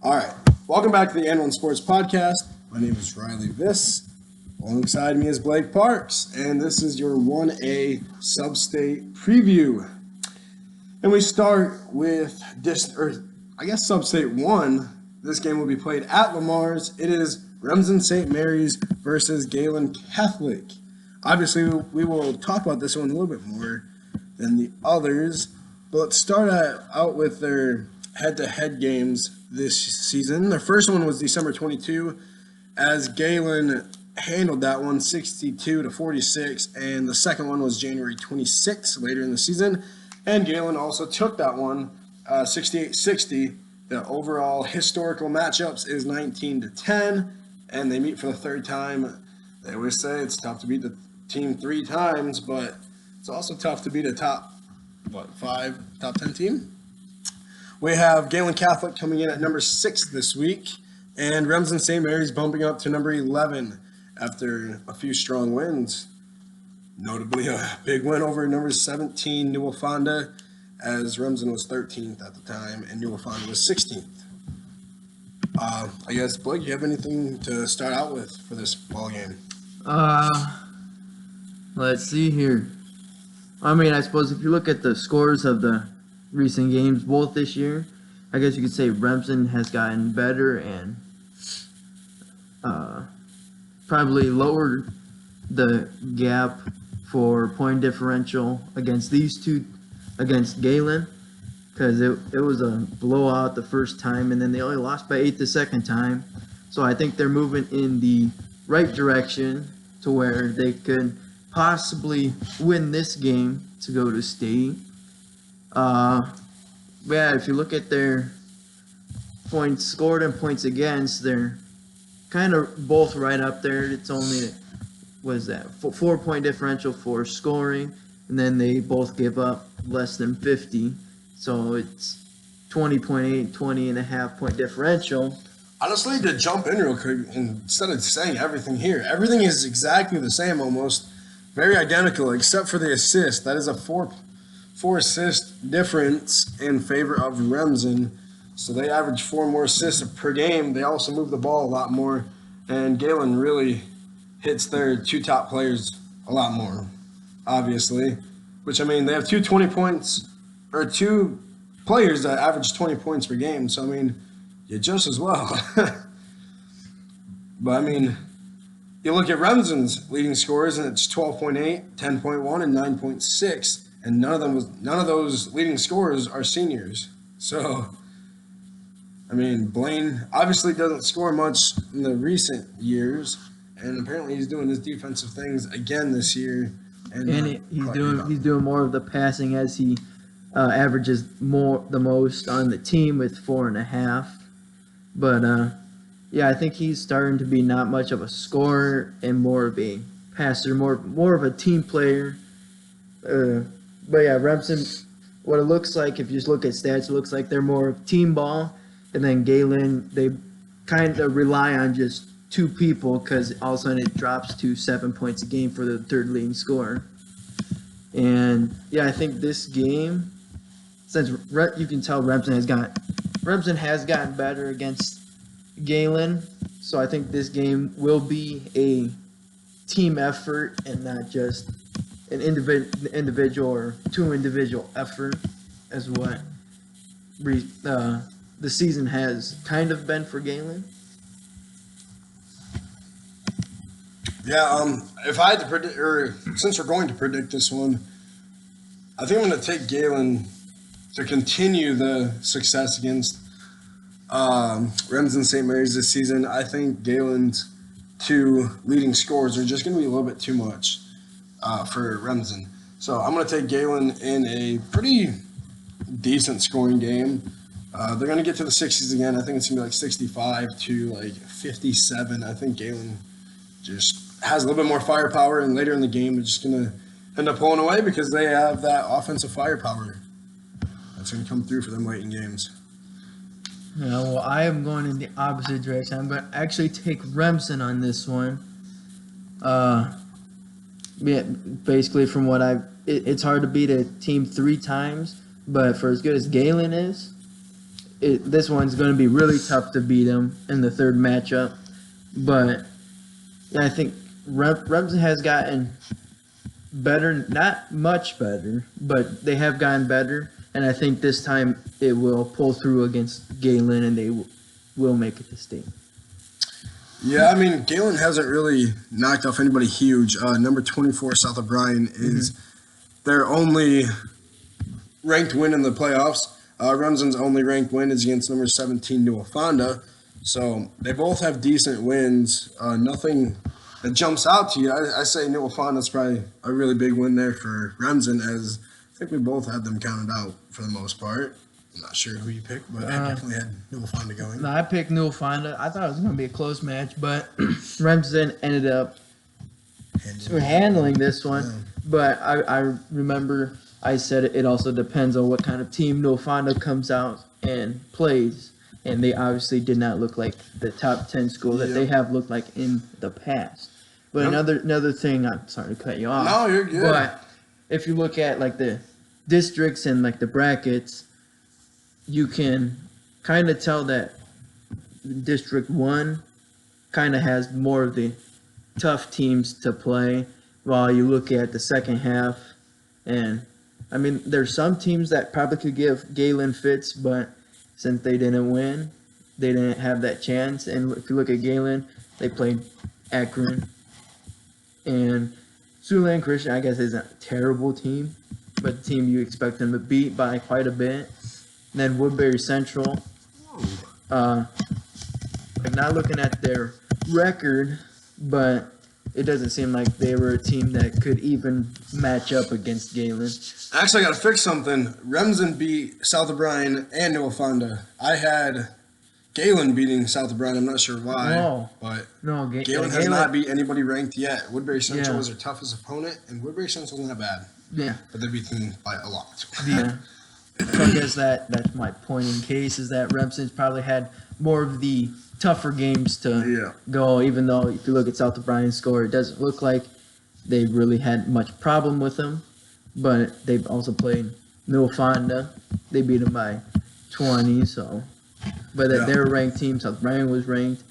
All right. Welcome back to the N1 Sports Podcast. My name is Riley Viss. Alongside me is Blake Parks, and this is your 1A Substate preview. And we start with Substate 1. This game will be played at Lamar's. It is Remsen St. Mary's versus Galen Catholic. Obviously, we will talk about this one a little bit more than the others, but let's start out with their head-to-head games this season. Their first one was December 22, as Galen handled that one 62-46, and the second one was January 26th later in the season, and Galen also took that one 68-60. The overall historical matchups is 19-10, and they meet for the third time. They always say it's tough to beat the team 3 times, but it's also tough to beat a top 10 team. We have Galen Catholic coming in at number 6 this week, and Remsen St. Mary's bumping up to number 11 after a few strong wins. Notably, a big win over number 17, New Wafanda, as Remsen was 13th at the time, and New Wafanda was 16th. I guess, Blake, you have anything to start out with for this ball game? Let's see here. I suppose if you look at the scores of the recent games, both this year, I guess you could say Remsen has gotten better and probably lowered the gap for point differential against these two, against Galen, because it was a blowout the first time, and then they only lost by 8 the second time. So I think they're moving in the right direction to where they could possibly win this game to go to state. If you look at their points scored and points against, they're kind of both right up there. It's only, 4-point differential for scoring, and then they both give up less than 50. So it's 20.8, 20.5-point differential. Honestly, to jump in real quick, instead of saying everything here, everything is exactly the same almost. Very identical, except for the assist. That is a four assist difference in favor of Remsen. So they average 4 more assists per game. They also move the ball a lot more. And Galen really hits their 2 top players a lot more, obviously. Which, they have 2 players that average 20 points per game. So, you just as well. But, you look at Remsen's leading scores, and it's 12.8, 10.1, and 9.6, and none of those leading scorers are seniors. So, Blaine obviously doesn't score much in the recent years, and apparently he's doing his defensive things again this year. And he's doing more of the passing, as he averages the most on the team with 4.5. But I think he's starting to be not much of a scorer and more of a passer, more of a team player. Remsen, what it looks like, if you just look at stats, it looks like they're more of team ball. And then Galen, they kind of rely on just 2 people, because all of a sudden it drops to 7 points a game for the third leading scorer. And I think this game, since you can tell Remsen has gotten better against Galen, so I think this game will be a team effort and not just an individual or 2 individual effort, as what the season has kind of been for Galen. If I had to predict, or since we're going to predict this one, I think I'm going to take Galen to continue the success against Remsen St. Mary's this season. I think Galen's 2 leading scores are just going to be a little bit too much for Remsen. So I'm going to take Galen in a pretty decent scoring game. They're going to get to the 60s again. I think it's going to be like 65 to 57. I think Galen just has a little bit more firepower, and later in the game they're just going to end up pulling away because they have that offensive firepower that's going to come through for them late in games. I am going in the opposite direction. I'm going to actually take Remsen on this one. Basically, from what it's hard to beat a team 3 times, but for as good as Galen is, this one's going to be really tough to beat them in the third matchup. But yeah, I think Remsen has gotten better, not much better, but they have gotten better. And I think this time it will pull through against Galen, and they will make it to state. Yeah, I mean, Galen hasn't really knocked off anybody huge. Number 24, South O'Brien, is their only ranked win in the playoffs. Remsen's only ranked win is against number 17, New Fonda. So they both have decent wins. Nothing that jumps out to you. I say New Fonda's probably a really big win there for Remsen, as I think we both had them counted out for the most part. I'm not sure who you picked, but I definitely had New Fonda going. No, I picked New Fonda. I thought it was going to be a close match, but Remsen ended up handling this one. Yeah. But I remember I said it also depends on what kind of team New Fonda comes out and plays. And they obviously did not look like the top 10 school that they have looked like in the past. But another thing, I'm sorry to cut you off. No, you're good. But if you look at like the districts and like the brackets, you can kind of tell that District 1 kind of has more of the tough teams to play, while you look at the second half. And, I mean, there's some teams that probably could give Galen fits, but since they didn't win, they didn't have that chance. And if you look at Galen, they played Akron. And Siouxland Christian, I guess, isn't a terrible team, but a team you expect them to beat by quite a bit. And then Woodbury Central, like not looking at their record, but it doesn't seem like they were a team that could even match up against Galen. Actually, I got to fix something. Remsen beat South O'Brien and New Fonda. I had Galen beating South O'Brien. I'm not sure why, but Galen has not beat anybody ranked yet. Woodbury Central was their toughest opponent, and Woodbury Central's not bad. Yeah. But they beat them by a lot. Yeah. So I guess that's my point in case, is that Remsen's probably had more of the tougher games to go, even though if you look at South O'Brien's score, it doesn't look like they really had much problem with them. But they've also played New Fonda. They beat them by 20, so. But they're a ranked team. South O'Brien was ranked.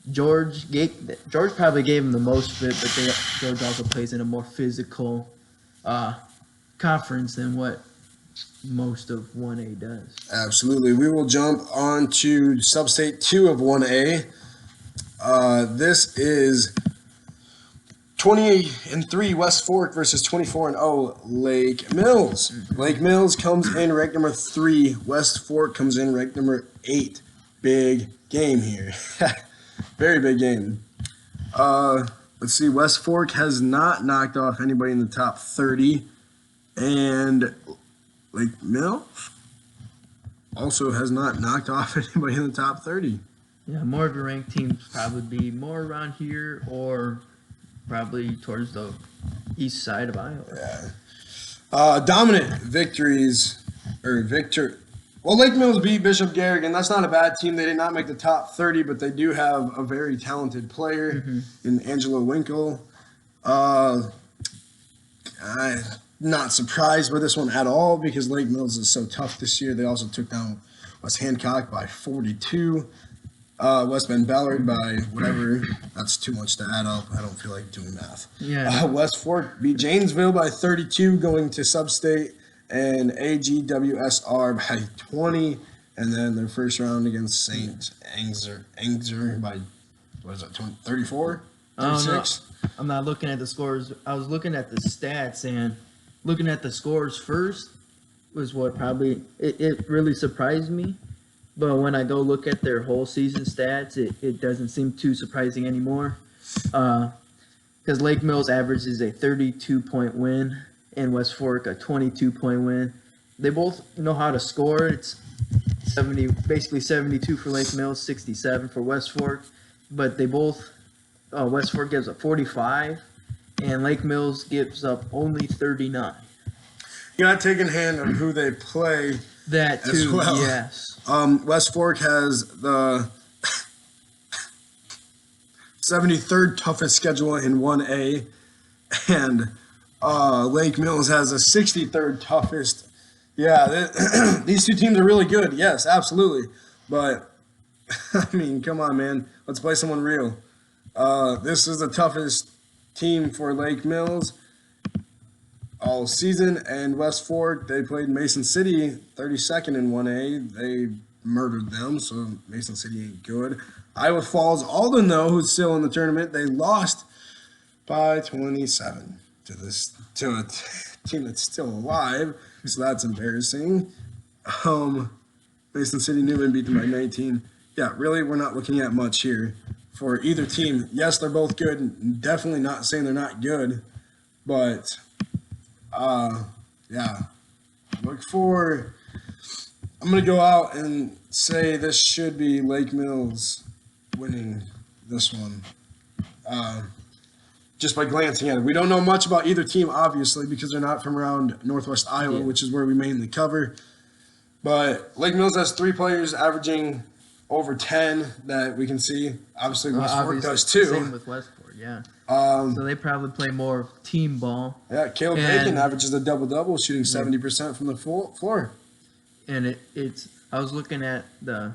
George probably gave them the most fit, but George also plays in a more physical conference than what most of 1A does. Absolutely. We will jump on to Substate 2 of 1A. This is 20-3 West Fork versus 24-0 Lake Mills. Lake Mills comes in ranked number 3. West Fork comes in ranked number 8. Big game here. Very big game. Let's see. West Fork has not knocked off anybody in the top 30. And Lake Mills also has not knocked off anybody in the top 30. Yeah, more of your ranked teams probably be more around here or probably towards the east side of Iowa. Yeah. Dominant victories, well, Lake Mills beat Bishop Garrigan. That's not a bad team. They did not make the top 30, but they do have a very talented player in Angelo Winkle. I'm not surprised by this one at all because Lake Mills is so tough this year. They also took down West Hancock by 42. West Bend Ballard by whatever. That's too much to add up. I don't feel like doing math. Yeah. West Fork beat Janesville by 32, going to Substate, and AGWSR by 20. And then their first round against St. Angzer by, 34? 36? I'm not looking at the scores. I was looking at the stats, and looking at the scores first was what probably it really surprised me. But when I go look at their whole season stats, it doesn't seem too surprising anymore. Because Lake Mills averages a 32-point win and West Fork a 22-point win. They both know how to score. It's basically 72 for Lake Mills, 67 for West Fork. But they both, West Fork gives up 45, and Lake Mills gives up only 39. You're not taking hand of who they play. That too, as well. Yes. West Fork has the 73rd toughest schedule in 1A, and Lake Mills has the 63rd toughest Yeah, these two teams are really good. Yes, absolutely. But, I mean, come on, man. Let's play someone real. This is the toughest team for Lake Mills all season. And West Fork, they played Mason City 32nd in 1A. They murdered them, so Mason City ain't good. Iowa Falls, Alden, though, who's still in the tournament, they lost by 27 to a team that's still alive. So that's embarrassing. Mason City Newman beat them by 19. Yeah, really, we're not looking at much here for either team. Yes, they're both good. Definitely not saying they're not good, but yeah. I'm gonna go out and say this should be Lake Mills winning this one. Just by glancing at it. We don't know much about either team, obviously, because they're not from around Northwest Iowa, which is where we mainly cover. But Lake Mills has 3 players averaging over 10 that we can see. Obviously, West Fork does too. Same with West Fork, yeah. So they probably play more team ball. Yeah, Caleb Bacon averages a double-double, shooting 70% from the floor. And I was looking at the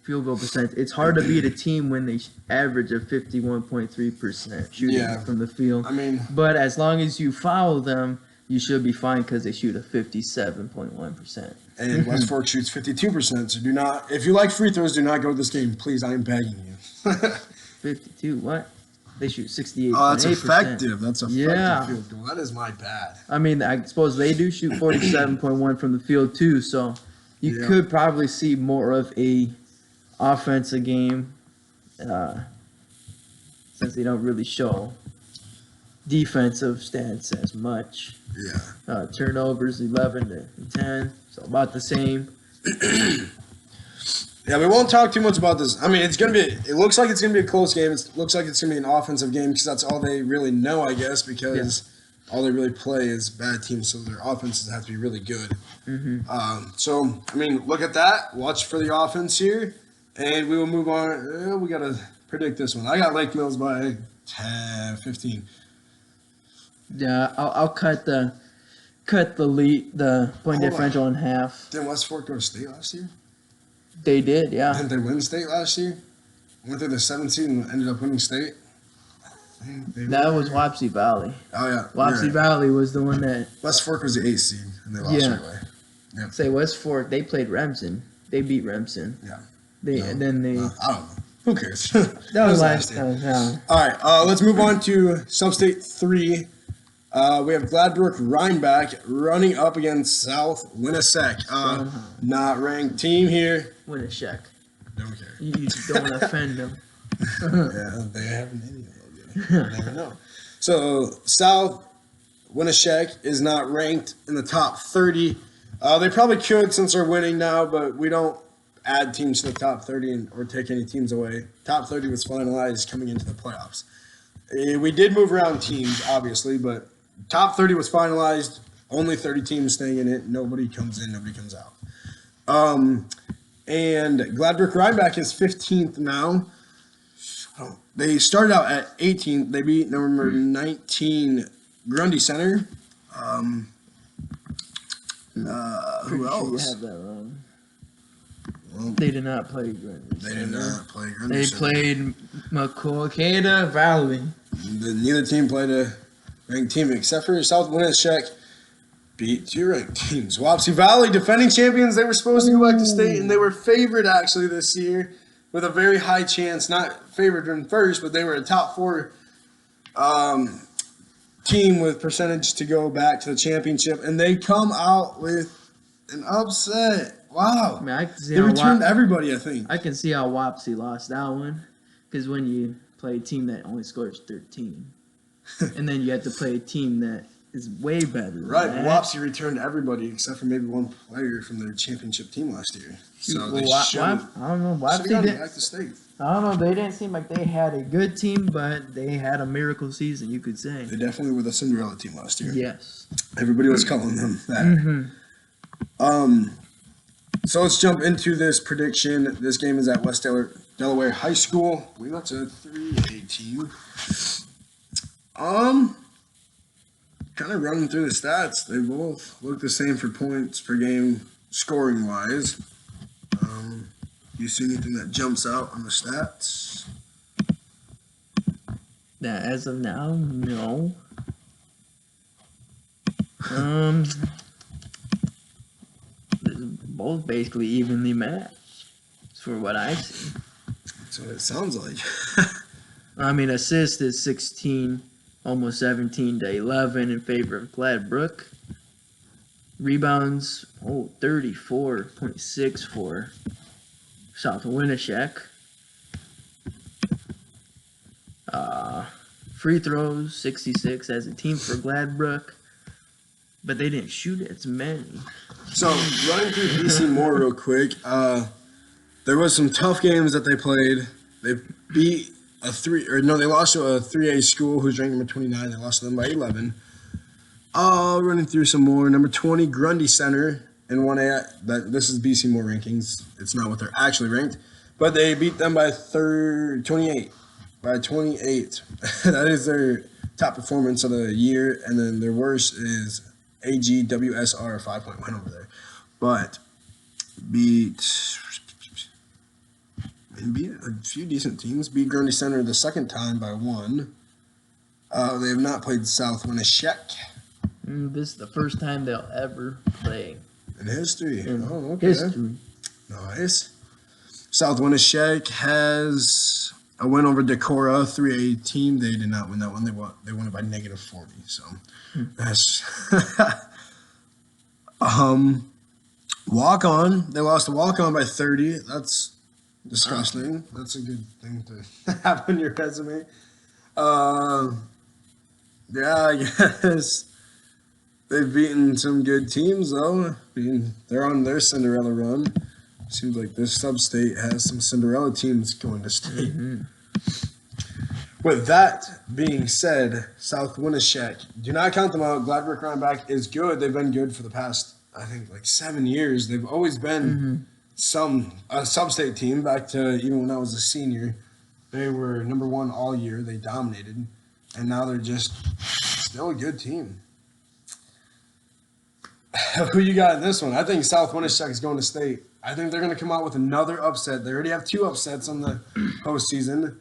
field goal percent. It's hard to beat a team when they average a 51.3% shooting from the field. I mean, but as long as you foul them, you should be fine because they shoot a 57.1%. And West Fork shoots 52%. So do not, if you like free throws, do not go to this game, please. I am begging you. 52? What? They shoot 68.8%. Oh, that's effective. That's effective field goal. That is my bad. I mean, I suppose they do shoot 47.1 from the field too. So you could probably see more of a offensive game since they don't really show defensive stats as much. Yeah. Turnovers 11 to 10, so about the same. Yeah, we won't talk too much about this. I mean, it looks like it's gonna be a close game. It looks like it's gonna be an offensive game because that's all they really know, I guess, because all they really play is bad teams, so their offenses have to be really good. So, I mean, look at that. Watch for the offense here. And we will move on. We got to predict this one. I got Lake Mills by 10, 15. Yeah, I'll cut the point differential in half. Didn't West Fork go to state last year? They did, yeah. Didn't they win state last year? Went through the 7th seed and ended up winning state? That was Wapsie Valley. Oh, yeah. Wapsie Valley was the one that... West Fork was the 8th seed, and they lost right away. Yep. Say West Fork, they played Remsen. They beat Remsen. Yeah. And then they... I don't know. Who cares? That was last time. Yeah. All right, let's move on to Substate 3. We have Gladbrook Rhinebeck running up against South Winnesec. Not ranked team here. Winnesec. Don't care. You don't offend them. Yeah, they have an idiot. You never know. So South Winnesec is not ranked in the top 30. They probably could since they're winning now, but we don't add teams to the top 30 or take any teams away. Top 30 was finalized coming into the playoffs. We did move around teams, obviously, but top 30 was finalized. Only 30 teams staying in it. Nobody comes in, nobody comes out. And Gladbrook Rhinebeck is 15th now. They started out at 18th. They beat number 19 Grundy Center. Who else? You have that wrong. Well, they did not play Grundy. They did not play Grundy. They played Maquoketa Valley. Neither team played a ranked team except for South Winnesec beat 2 ranked teams. Wapsie Valley, defending champions, they were supposed to go back to state, and they were favored actually this year with a very high chance, not favored in first, but they were a top 4 team with percentage to go back to the championship, and they come out with an upset. Wow. I mean, I can see they returned everybody, I think. I can see how Wapsie lost that one, because when you play a team that only scores 13, and then you have to play a team that is way better. Right, but Wapsie returned everybody except for maybe one player from their championship team last year. So I don't know. Wapsie didn't back to state. I don't know. They didn't seem like they had a good team, but they had a miracle season, you could say. They definitely were the Cinderella team last year. Yes. Everybody was calling them that. So let's jump into this prediction. This game is at West Delaware High School. We went to 3-8 team. kind of running through the stats, they both look the same for points per game scoring wise. Do you see anything that jumps out on the stats? Now, as of now, no. Both basically evenly matched, for what I see. That's what it sounds like. I mean, assist is 16, almost 17 to 11 in favor of Gladbrook. Rebounds, 34.6 for South Winneshek. Free throws, 66 as a team for Gladbrook. But they didn't shoot as many. So, running through BC more real quick, there was some tough games that they played. They beat they lost to a 3A school who's ranked number 29. They lost to them by 11. Running through some more. Number 20, Grundy Center in 1A. This is BC more rankings. It's not what they're actually ranked. But they beat them by 28. By 28. That is their top performance of the year. And then their worst is AGWSR, a 5-point win over there. But beat a few decent teams. Beat Grundy Center the second time by 1. They have not played South Winneshek. This is the first time they'll ever play. In history. Okay. History. Nice. South Winneshek has a win over Decorah, 3A team. They did not win that one. They won it by -40. So that's walk on. They lost to walk on by 30. That's disgusting. That's a good thing to have on your resume. Yeah, I guess they've beaten some good teams though. They're on their Cinderella run. Seems like this sub-state has some Cinderella teams going to state. With that being said, South Winneshek, do not count them out. Gladbrook running back is good. They've been good for the past, I think, 7 years. They've always been a sub-state team back to even when I was a senior. They were number 1 all year. They dominated. And now they're just still a good team. Who you got in this one? I think South Winneshek is going to state. I think they're going to come out with another upset. They already have 2 upsets on the postseason.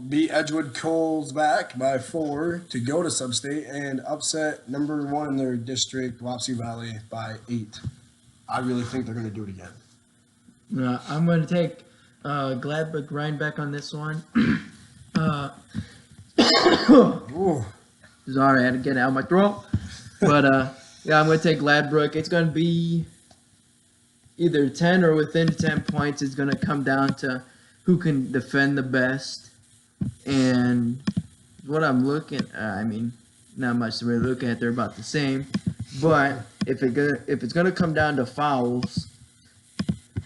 Beat Edgewood Coles back by 4 to go to Substate and upset number 1 in their district, Wapsie Valley, by 8. I really think they're going to do it again. I'm going to take Gladbrook Rhinebeck on this one. Sorry, I had to get it out of my throat. But, yeah, I'm going to take Gladbrook. It's going to be either 10 or within 10 points. It's going to come down to who can defend the best. And what I'm looking I mean, not much to really look at. They're about the same. But if it's going to come down to fouls,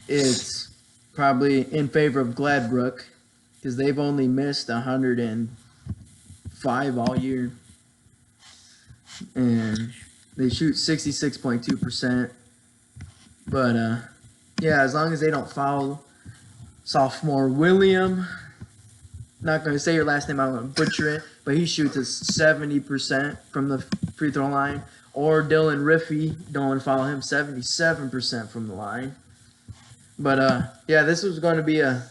it's probably in favor of Gladbrook because they've only missed 105 all year. And they shoot 66.2%. But, yeah, as long as they don't foul sophomore William, not going to say your last name, I'm going to butcher it, but he shoots a 70% from the free throw line. Or Dylan Riffey, don't want to foul him, 77% from the line. But, yeah, this was going to be a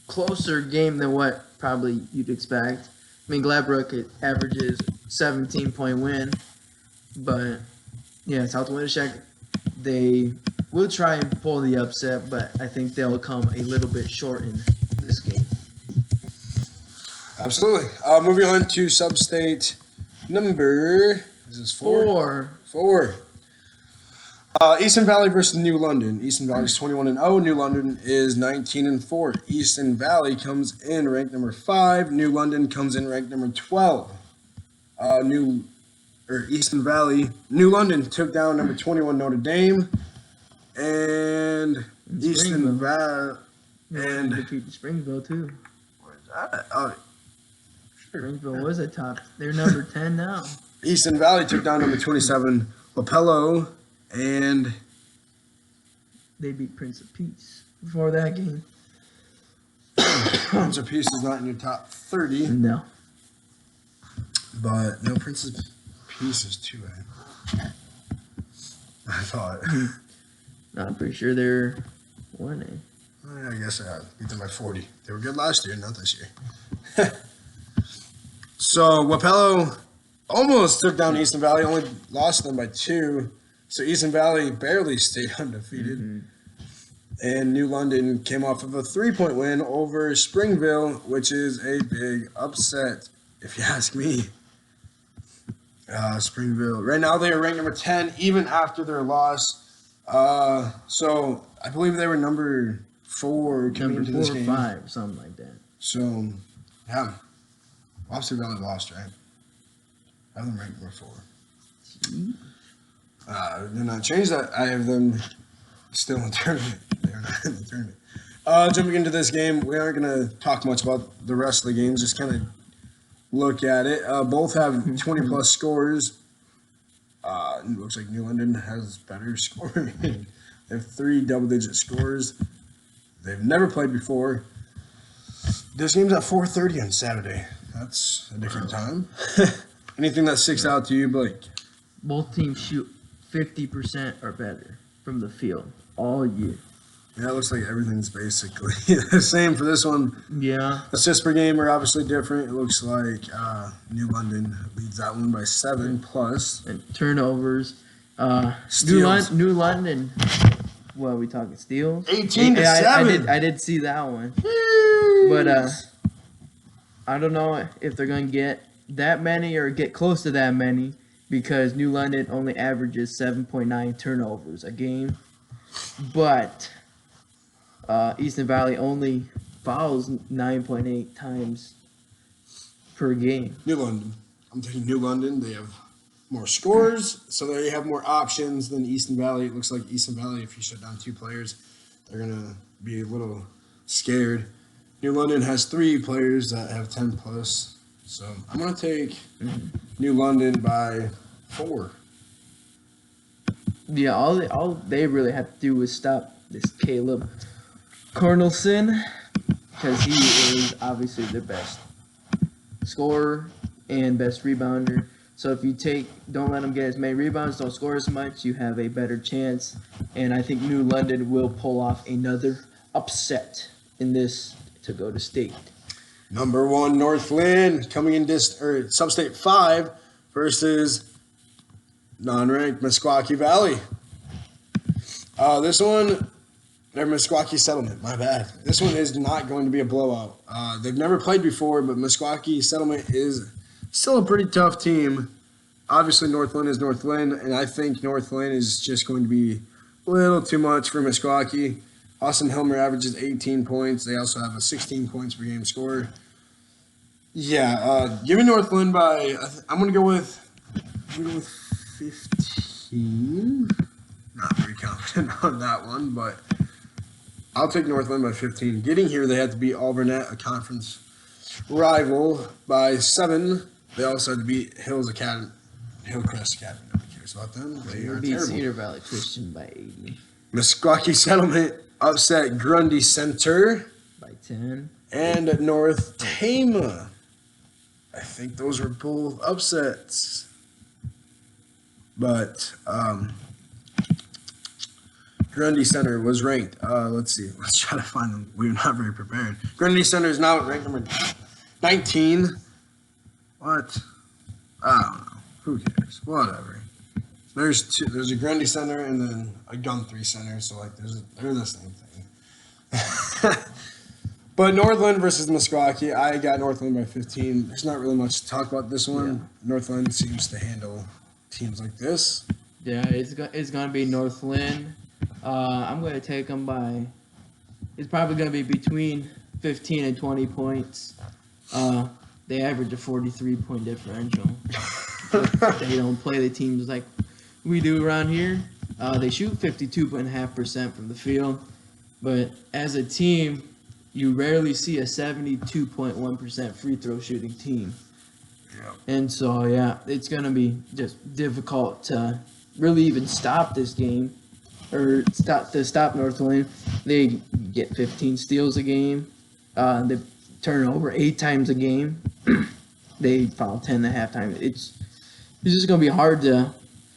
closer game than what probably you'd expect. I mean, Gladbrook, it averages 17-point win. But, yeah, South Winneshek, they will try and pull the upset, but I think they'll come a little bit short in this game. Absolutely. Moving on to Substate number, is this 4? 4. Easton Valley versus New London. Easton Valley is 21-0. New London is 19-4. Easton Valley comes in ranked number 5. New London comes in ranked number 12. Easton Valley. New London took down number 21 Notre Dame, and Easton Valley and defeated Springville too. Where's that? Oh, Springville was a top. They're number 10 now. Easton Valley took down number 27 Lapello, and they beat Prince of Peace before that game. Prince of Peace is not in your top 30. No. But no Prince's Pieces too, I thought. I'm pretty sure they're winning. I guess I beat them by 40. They were good last year, not this year. So Wapello almost took down Easton Valley, only lost them by 2. So Easton Valley barely stayed undefeated. Mm-hmm. And New London came off of a 3-point win over Springville, which is a big upset, if you ask me. Springville. Right now they are ranked number 10, even after their loss. So I believe they were number 4 coming into this game. Number 4 or 5, something like that. So, yeah. Officer Valley lost, right? I have them ranked number 4. Did not change that. I have them still in the tournament. They're not in the tournament. Jumping into this game, we aren't going to talk much about the rest of the games. Just kind of look at it. Both have 20-plus scores. It looks like New London has better scoring. They have 3 double-digit scores. They've never played before. This game's at 4:30 on Saturday. That's a different time. Anything that sticks out to you, Blake? Both teams shoot 50% or better from the field all year. Yeah, it looks like everything's basically the same for this one. Yeah. Assists per game are obviously different. It looks like New London leads that one by 7+. And turnovers. Steals. New London. What are we talking? Steals? 18-7. I did see that one. But I don't know if they're going to get that many or get close to that many because New London only averages 7.9 turnovers a game. But Easton Valley only fouls 9.8 times per game. New London. I'm taking New London. They have more scores, so they have more options than Easton Valley. It looks like Easton Valley, if you shut down 2 players, they're going to be a little scared. New London has 3 players that have 10+. So I'm going to take New London by 4. Yeah, all they really have to do is stop this Caleb Cornelson because he is obviously their best scorer and best rebounder. So if you don't let him get as many rebounds, don't score as much, you have a better chance. And I think New London will pull off another upset in this to go to state. Number 1, Northland coming in Substate 5 versus non-ranked Meskwaki Valley. This one, they're Meskwaki Settlement. My bad. This one is not going to be a blowout. They've never played before, but Meskwaki Settlement is still a pretty tough team. Obviously, Northland is Northland, and I think Northland is just going to be a little too much for Meskwaki. Austin Hilmer averages 18 points. They also have a 16 points per game score. Yeah, give me Northland by. I'm gonna go with 15. Not very confident on that one, but I'll take Northland by 15. Getting here, they had to beat Alburnett, a conference rival, by 7. They also had to beat Hillcrest Academy. Nobody cares about them. They are beat terrible. Cedar Valley Christian by 80. Meskwaki Settlement upset Grundy Center By 10. and North Tama. I think those were both upsets. But Grundy Center was ranked. Let's see. Let's try to find them. We were not very prepared. Grundy Center is now ranked number 19. What? I don't know. Who cares? Whatever. There's a Grundy Center and then a Guthrie Center, so like they're the same thing. But Northland versus Meskwaki, I got Northland by 15. There's not really much to talk about this one. Yeah. Northland seems to handle teams like this. Yeah, it's gonna be Northland. I'm gonna take them by. It's probably gonna be between 15 and 20 points. They average a 43-point differential. They don't play the teams like we do around here. They shoot 52.5% from the field, but as a team, you rarely see a 72.1% free throw shooting team. Yeah. And so, yeah, it's going to be just difficult to really even stop this game or stop Northland. They get 15 steals a game. They turn over 8 times a game. they fouled 10 at halftime. It's just going to be hard to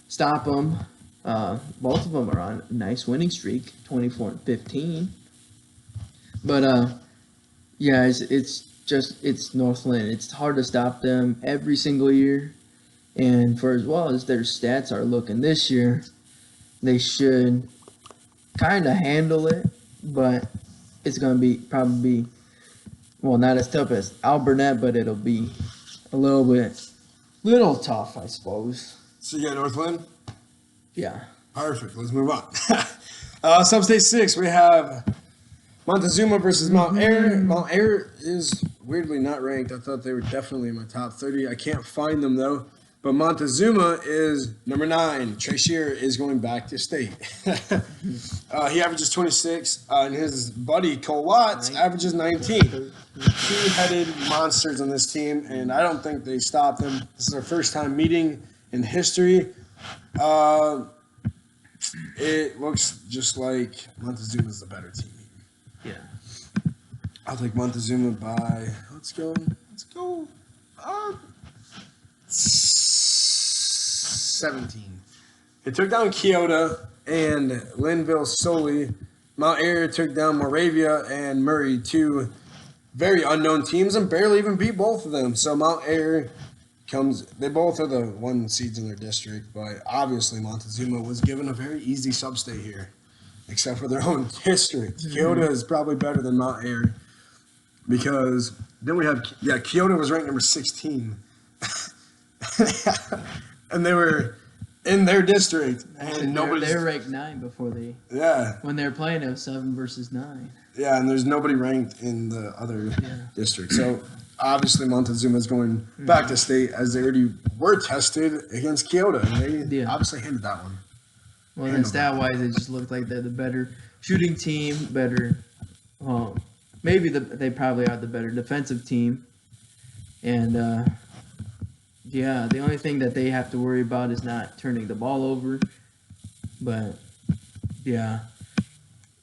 stop them. Both of them are on a nice winning streak, 24-15. But yeah, it's Northland. It's hard to stop them every single year. And for as well as their stats are looking this year, they should kind of handle it, but it's going to be probably, well, not as tough as Alburnett, but it'll be a little tough, I suppose. So you got Northland? Yeah. Perfect. Let's move on. Substate 6, we have Montezuma versus Mount Air. Mount Air is weirdly not ranked. I thought they were definitely in my top 30. I can't find them, though. But Montezuma is number 9. Trey Shear is going back to state. He averages 26, and his buddy Cole Watts averages 19. Two-headed monsters on this team, and I don't think they stopped them. This is their first time meeting in history. It looks just like Montezuma is the better team. Yeah. I'll take Montezuma by, let's go, 17. It took down Kyoto and Linville solely. Mount Air took down Moravia and Murray, two very unknown teams, and barely even beat both of them. So Mount Air they both are the 1 seeds in their district, but obviously Montezuma was given a very easy sub-state here, except for their own district. Kyoto is probably better than Mount Air because then we have, Kyoto was ranked number 16. And they were in their district, and they were ranked 9 before they. Yeah. When they were playing, it was 7 versus 9. Yeah, and there's nobody ranked in the other district. So obviously Montezuma is going back to state as they already were tested against Kyoto, and they obviously handed that one. Well, then stat-wise, it just looked like they're the better shooting team, better. Maybe they probably are the better defensive team, and. Yeah, the only thing that they have to worry about is not turning the ball over. But, yeah,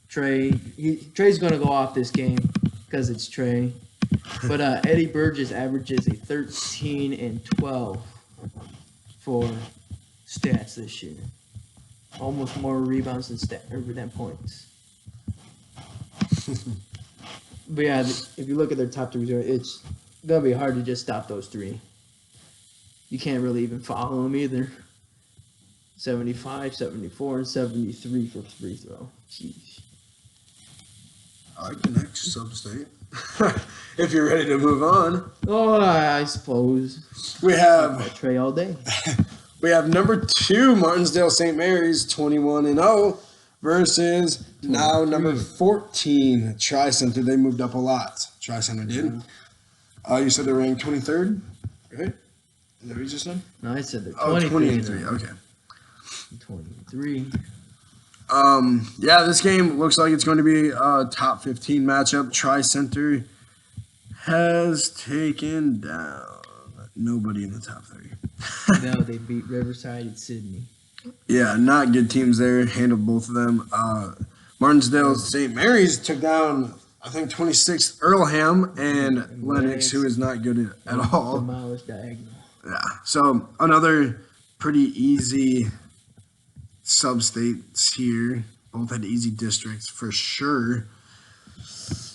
Trey's going to go off this game because it's Trey. But Eddie Burgess averages a 13 and 12 for stats this year. Almost more rebounds than points. But, yeah, if you look at their top 3, it's going to be hard to just stop those 3. You can't really even follow them either. 75, 74, and 73 for free throw. Jeez. I like the next sub-state. If you're ready to move on. Oh, I suppose. We have Trey all day. We have number 2, Martinsdale St. Mary's, 21-0, versus now number 14, Tri-Center. They moved up a lot. Tri-Center did. You said they ranked 23rd, right? Is that what you just said? No, I said they're 23. Okay. 23. Yeah, this game looks like it's going to be a top 15 matchup. Tri-Center has taken down nobody in the top 30. No, they beat Riverside and Sydney. Yeah, not good teams there. Handled both of them. Martinsdale St. Mary's took down, I think, 26th Earlham and Lennox, who is not good at all. Demolished diagonal. Yeah, so another pretty easy sub-states here. Both had easy districts for sure.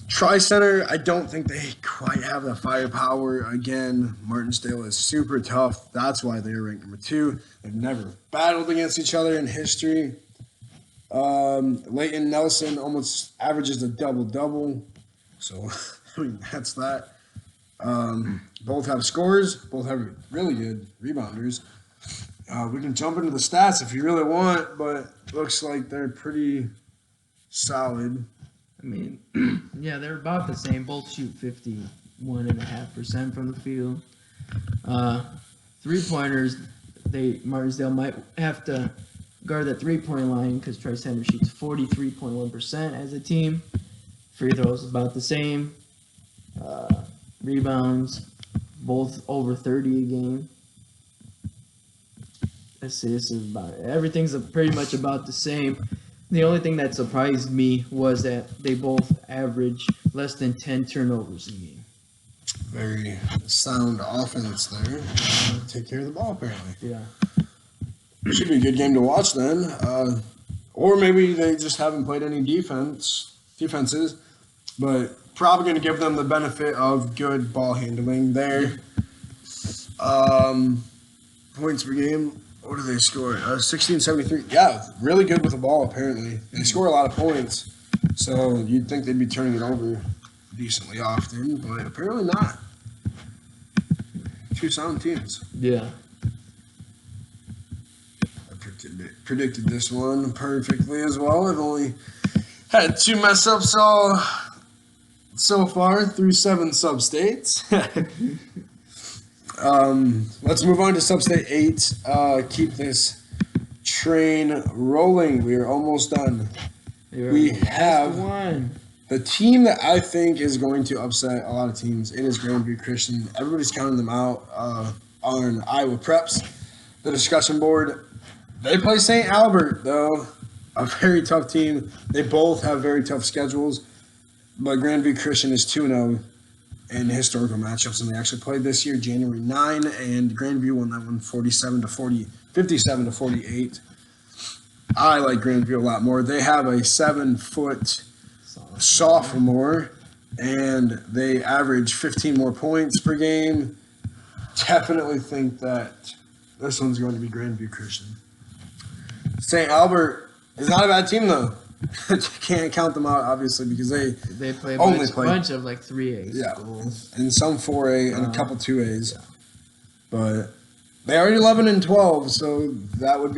Tri-Center, I don't think they quite have the firepower. Again, Martinsdale is super tough. That's why they're ranked number 2. They've never battled against each other in history. Leighton Nelson almost averages a double-double. So, I mean, that's that. Both have scores. Both have really good rebounders. We can jump into the stats if you really want, but looks like they're pretty solid. I mean, yeah, they're about the same. Both shoot 51.5% from the field. 3-pointers, Martinsdale might have to guard that 3-point line because Tri-Center shoots 43.1% as a team. Free throws about the same. Rebounds, both over 30 a game. Let's see, this is about it. Everything's pretty much about the same. The only thing that surprised me was that they both average less than 10 turnovers a game. Very sound offense there. Take care of the ball, apparently. Yeah. Should be a good game to watch then. Or maybe they just haven't played any defenses, but probably going to give them the benefit of good ball handling there. Points per game. What do they score? 1673. Yeah, really good with the ball, apparently. They score a lot of points, so you'd think they'd be turning it over decently often, but apparently not. Two sound teams. Yeah. I predicted this one perfectly as well. I've only had 2 mess ups so far through 7 substates. Let's move on to Substate 8. Keep this train rolling. We are almost done. We have the team that I think is going to upset a lot of teams. It is Grandview Christian. Everybody's counting them out on Iowa Preps, the discussion board. They play St. Albert, though, a very tough team. They both have very tough schedules, but Grandview Christian is 2-0 in historical matchups, and they actually played this year, January 9, and Grandview won that one 57-48. I like Grandview a lot more. They have a 7-foot sophomore, and they average 15 more points per game. Definitely think that this one's going to be Grandview Christian. St. Albert is not a bad team, though. You can't count them out, obviously, because they play a only bunch of like 3A yeah, schools. and some 4A and a couple 2As. Yeah. But they are 11-12, so that'd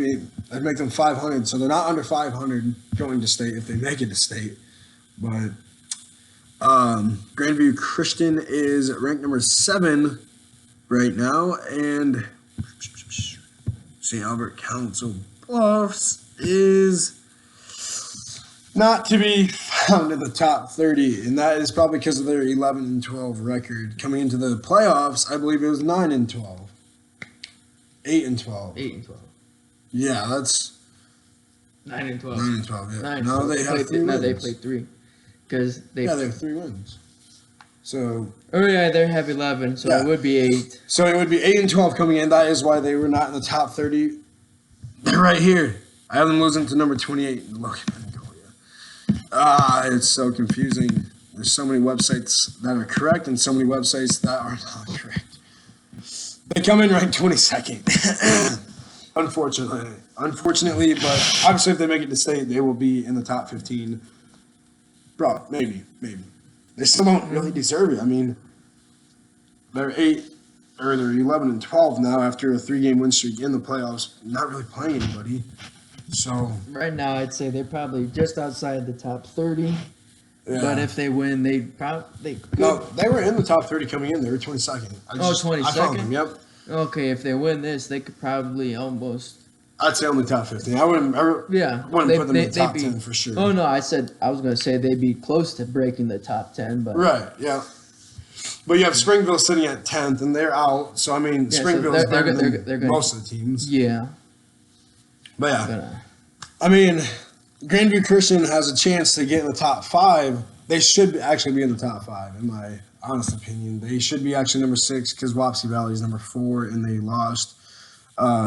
make them 500. So they're not under 500 going to state if they make it to state. But Grandview Christian is ranked number 7 right now, and St. Albert Council Bluffs is not to be found in the top 30, and that is probably because of their 11-12 record. Coming into the playoffs, I believe it was 9-12. 8-12. 8-12. Yeah, that's 9-12. 9-12. Yeah. 9-12. No, they have 3 wins. No, they played 3. Because they have 3 wins. So. Oh yeah, they have 11, so it would be 8. So it would be 8-12 coming in. That is why they were not in the top 30. They're right here. I have them losing to number 28. It's so confusing. There's so many websites that are correct and so many websites that are not correct. They come in ranked 22nd. Unfortunately, but obviously if they make it to state, they will be in the top 15. Bro, maybe. They still don't really deserve it. I mean, they're 11-12 now after a 3-game win streak in the playoffs, not really playing anybody. So right now, I'd say they're probably just outside the top 30. Yeah. But if they win, they could. No, they were in the top 30 coming in. They were 22nd. 22nd? I found them, yep. Okay, if they win this, they could probably almost. I'd say only top 15. I wouldn't put them in the top 10 for sure. Oh, no, I was going to say they'd be close to breaking the top 10. But right, yeah. But you have Springville sitting at 10th, and they're out. So, I mean, Springville is better than most of the teams. Yeah. But, yeah. I mean, Grandview Christian has a chance to get in the top 5. They should actually be in the top 5, in my honest opinion. They should be actually number 6 because Wapsie Valley is number 4, and they lost.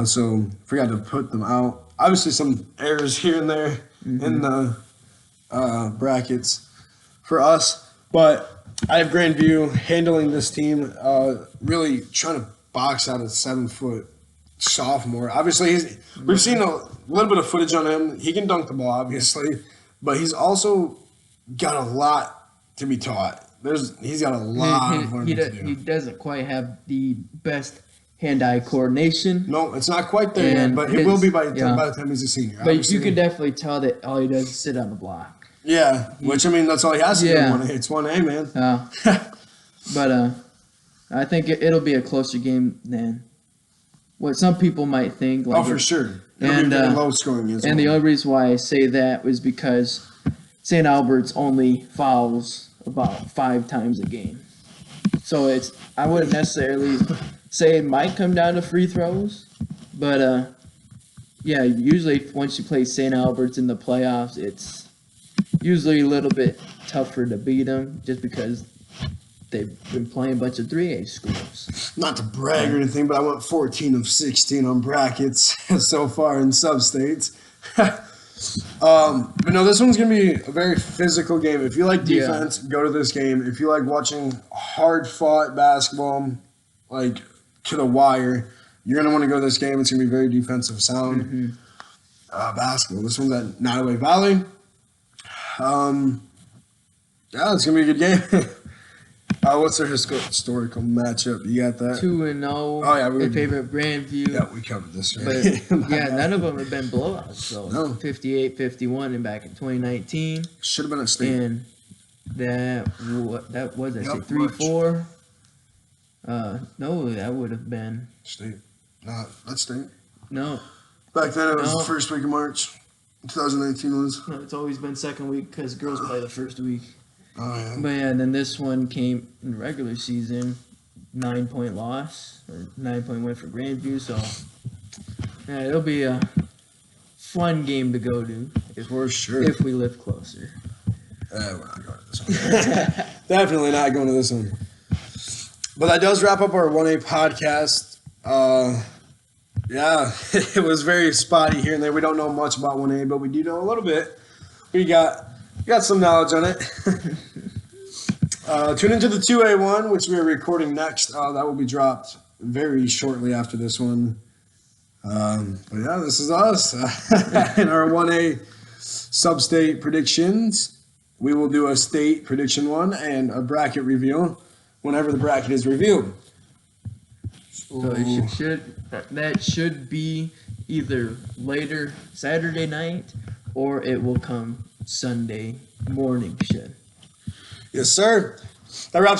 So forgot to put them out. Obviously, some errors here and there in the brackets for us, but I have Grandview handling this team, really trying to box out a 7-foot sophomore. Obviously, we've seen a little bit of footage on him. He can dunk the ball, obviously, but he's also got a lot to be taught. He's got a lot of learning to do. He doesn't quite have the best hand-eye coordination. No, it's not quite there yet, but it will be by the time he's a senior. But obviously. You can definitely tell that all he does is sit on the block. Yeah, which, I mean, that's all he has to do. It's 1A, man. But I think it'll be a closer game than what some people might think. For sure. It'll be very low scoring as well. And the only reason why I say that was because St. Albert's only fouls about 5 times a game. So I wouldn't necessarily say it might come down to free throws, but usually once you play St. Albert's in the playoffs, it's usually a little bit tougher to beat them just because they've been playing a bunch of 3A schools. Not to brag or anything, but I went 14 of 16 on brackets so far in Substates. But no, this one's going to be a very physical game. If you like defense, go to this game. If you like watching hard-fought basketball, like to the wire, you're going to want to go to this game. It's going to be very defensive sound basketball. This one's at Nottoway Valley. Yeah, it's going to be a good game. What's their historical matchup? You got that? 2-0. Oh, yeah. Their favorite Grandview. Yeah, we covered this. But, Right? yeah, none of them have been blowouts. So No. 58-51 and back in 2019. Should have been a state. And that was, I say, Yep, 3-4. No, that would have been. State. That's state. No. Back then, it was No. the first week of March. 2019 was. No, it's always been second week because girls play the first week. Oh, yeah. But yeah, and then this one came in the regular season, 9-point loss or 9-point win for Grandview. So yeah, it'll be a fun game to go to For sure. if we live closer. We're not going to this one. Definitely not going to this one. But that does wrap up our 1A podcast. Yeah, it was very spotty here and there. We don't know much about 1A, but we do know a little bit. We got some knowledge on it. Tune into the 2A one, which we are recording next. That will be dropped very shortly after this one. But yeah, this is us in our 1A Substate predictions. We will do a state prediction one and a bracket reveal whenever the bracket is revealed. So it that should be either later Saturday night or it will come Sunday morning. Yes, sir. That wraps